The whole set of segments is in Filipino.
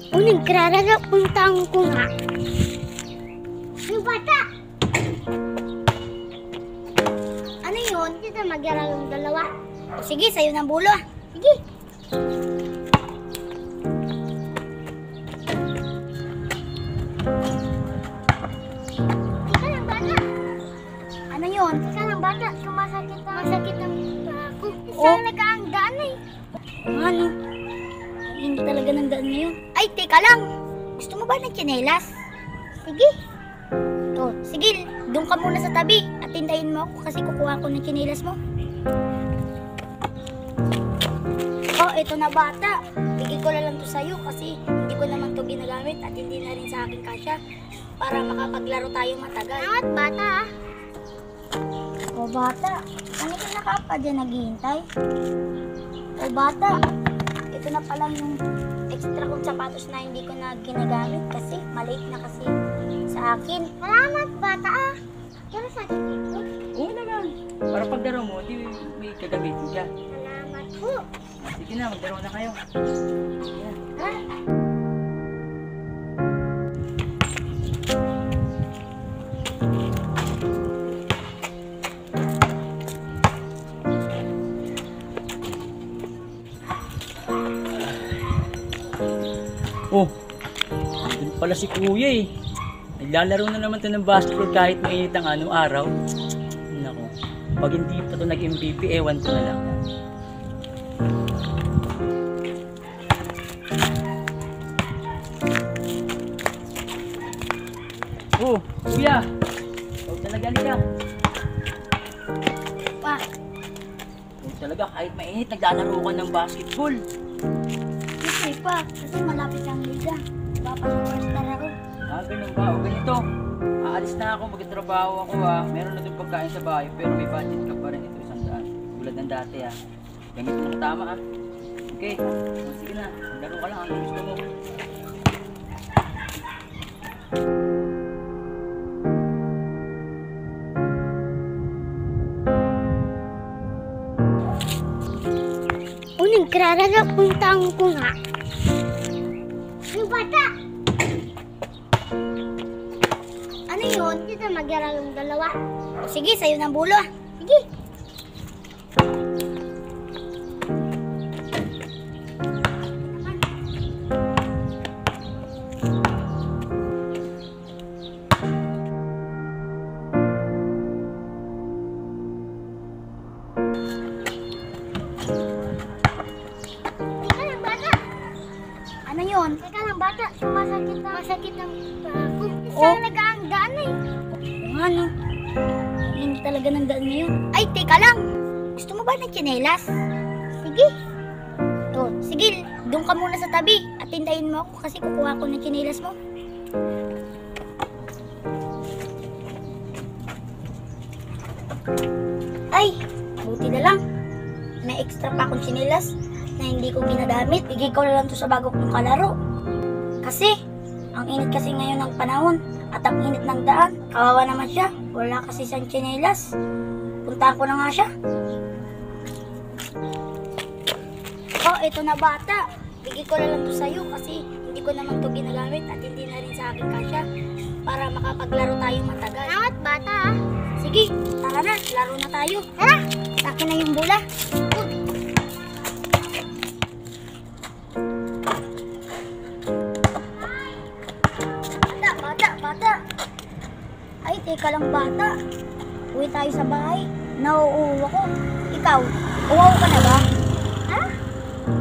Uning kraraga puntang ko nga. Yung bata! Ano yun? Dito magyara yung dalawa. O sige, sa'yo ng bulo ah. Sige. Ika lang bata. Ano yun? Ika lang bata. Sumasakit ang ako. Saan nagkaanggaan eh? Ano? Hindi talaga ng daan ngayon. Ay, teka lang. Gusto mo ba ng tsinelas? Sige. O, sige. Doon ka muna sa tabi. At hintayin mo ako kasi kukuha ko ng tsinelas mo. Oh, ito na bata. Bigay ko na lang to sa'yo kasi hindi ko naman to ginagamit at hindi na rin sa akin kasya para makapaglaro tayo matagal. Salamat, bata ah. O, bata. Ano ka na ka dyan naghihintay? O, bata. Ito na pala yung extra kong sapatos na hindi ko na ginagamit kasi maliit na kasi sa akin. Salamat, bata ah. Pero sa akin ito? Oo naman. Para paglaro mo, di may kagamitin ka. Salamat po. Sige na, maglaro na kayo. Sige na. Ha? Oh, dun pala si kuya eh. Naglalaro na naman to ng basketball kahit mainit ang anong araw. Nako, pag hindi pa to nag-MVP, ewan ko na lang. Oh, kuya! Ikaw talaga nila. Pa, Ikaw talaga kahit mainit, naglalaro ka ng basketball. kasi pa. Kasi malapit ang liga. Papasuperstar ako. Ganun ba? O ganito. Aalis na ako, magtatrabaho ako ha. Meron na doon pagkain sa bahay, pero may budget ka pa rin ito 100. Tulad ng dati ha. Ganito na tama ha. Okay, o, sige na. Laro ka lang, ano gusto mo? Uning kraraga puntang ko nga. Yung bata! Ano yun? Dito magyara yung dalawa. O sige, sa'yo ng bulo ah. Sige. Teka lang bata. Ano yun? Teka lang bata. Sumasakit ang ako. Saan nagkaanggaan eh? Ano? Hindi talaga ng daan ngayon. Ay, teka lang. Gusto mo ba ng tsinelas? Sige. O, sige. Doon ka muna sa tabi. At hintayin mo ako kasi kukuha ko ng tsinelas mo. Ay, buti na lang. May extra pa akong tsinelas na hindi ko ginagamit. Bigay ko na lang to sa bago kong kalaro. Kasi, ang init kasi ngayon ng panahon at ang init ng daan. Kawawa naman siya. Wala kasi siyang tsinelas. Puntahan ko na nga siya. Oh, ito na bata. Bigay ko na lang to sa'yo kasi hindi ko naman to ginagamit at hindi na rin sa akin kasya para makapaglaro tayo matagal. Salamat bata ah. Sige, tara na. Laro na tayo. Tara! Sa akin na yung bola. Bata. Ay, teka lang bata. Uwi tayo sa bahay. Nauuwa ko. Ikaw, uwaw ka na ba? Ha?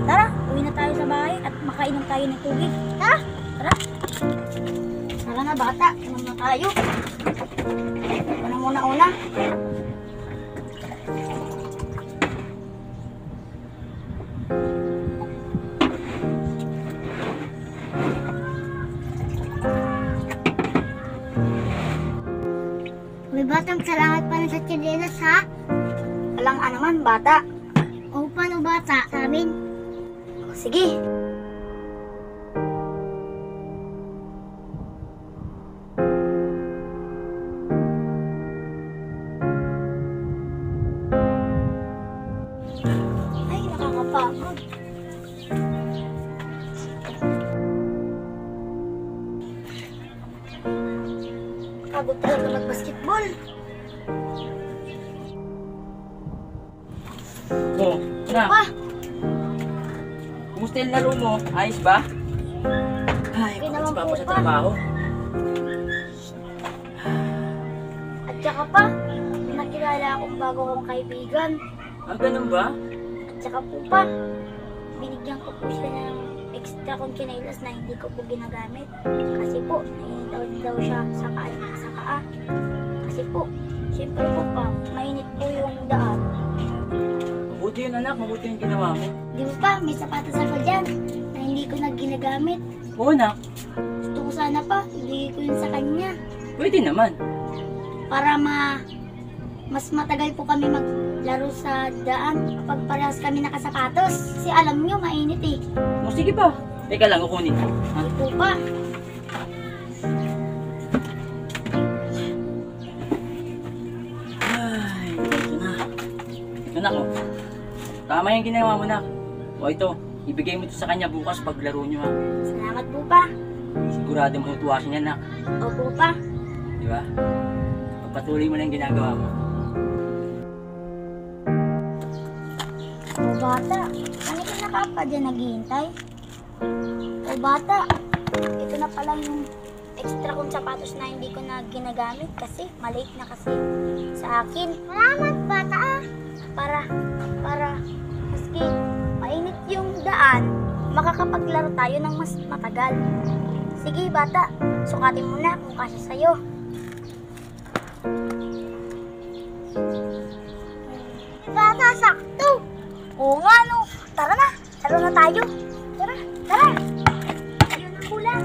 Tara, uwi na tayo sa bahay at makainom tayo ng tubig. Ha? Tara. Tara na bata, inom na tayo. Ito na muna. May batang salamat pa rin sa tsinelas ha? Walang anuman bata. O paano bata sa amin? O, sige. Ay, nakakapagod. pagod talaga mag-basketball. Oh, na. Pa, Kumusta yung laro mo? Ayos ba? Ay, Okay pagod naman pa po, ako sa pa. trabaho. at saka pa, may nakilala akong bago kong kaibigan. Ah, ganun ba? At saka po pa, binigyan ko po siya ng extra kong chinelas na hindi ko po ginagamit. Kasi po, naiinitaw daw siya sa kaa. Kasi po, siyempre po pa, mainit po yung daan. Mabuti yun anak, mabuti yung ginawa mo. Di ba pa, may sapatos ako dyan na hindi ko na ginagamit. Oo anak, Gusto ko sana pa, ibigay ko yun sa kanya. pwede naman. Para mas matagal po kami maglaro sa daan kapag parehas kami nakasapatos. Kasi alam nyo, mainit eh. O sige ba? Teka lang, kukunin ko. Ha? Di po pa. Ay, ito na. Ito na ko. Tama yung ginawa mo na. O ito, ibigay mo ito sa kanya bukas paglaro nyo ha. Salamat po pa. Sigurado mo tuwa siya na. Opo pa. Di ba? Pagpatuloy mo lang yung ginagawa mo. O bata, kanina na ka pa dyan naghihintay? O bata, ito na pala yung extra kong sapatos na hindi ko na ginagamit kasi maliit na kasi sa akin. Salamat bata ah. Para maski mainit yung daan, makakapaglaro tayo ng mas matagal. Sige bata, sukatin mo na kung kasya sa'yo. Bata, sakto! Oo nga no, tara na, laro na tayo. Tara, tara! Ayun ang kulang.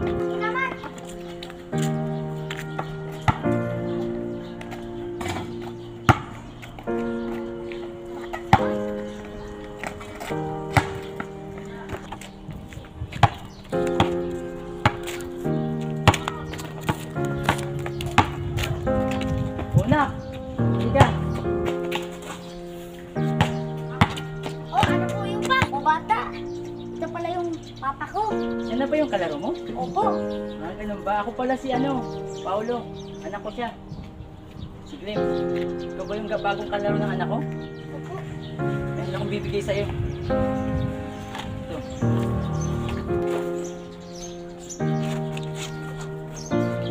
Sige naman. Una! Hindi ka. O, ano po yung pa? O bata, ito pala yung papa ko. Yan na ba yung kalaro mo? Opo. Ah, ganun ba? Ako pala si Paulo. Anak ko siya. Si Glenn. Ikaw ba yung bagong kalaro ng anak ko? Opo. Meron akong bibigay sa'yo. Ito.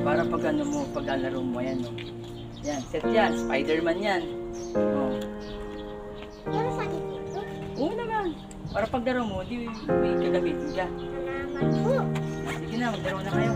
Para pag paglalaro mo, yan, no? Yan, set yan. Spider-Man yan. Oh. Pero saan ito? Oo naman. Para paglaro mo, di may gagamitin ka. Salamat po. Sige na, maglaro na kayo.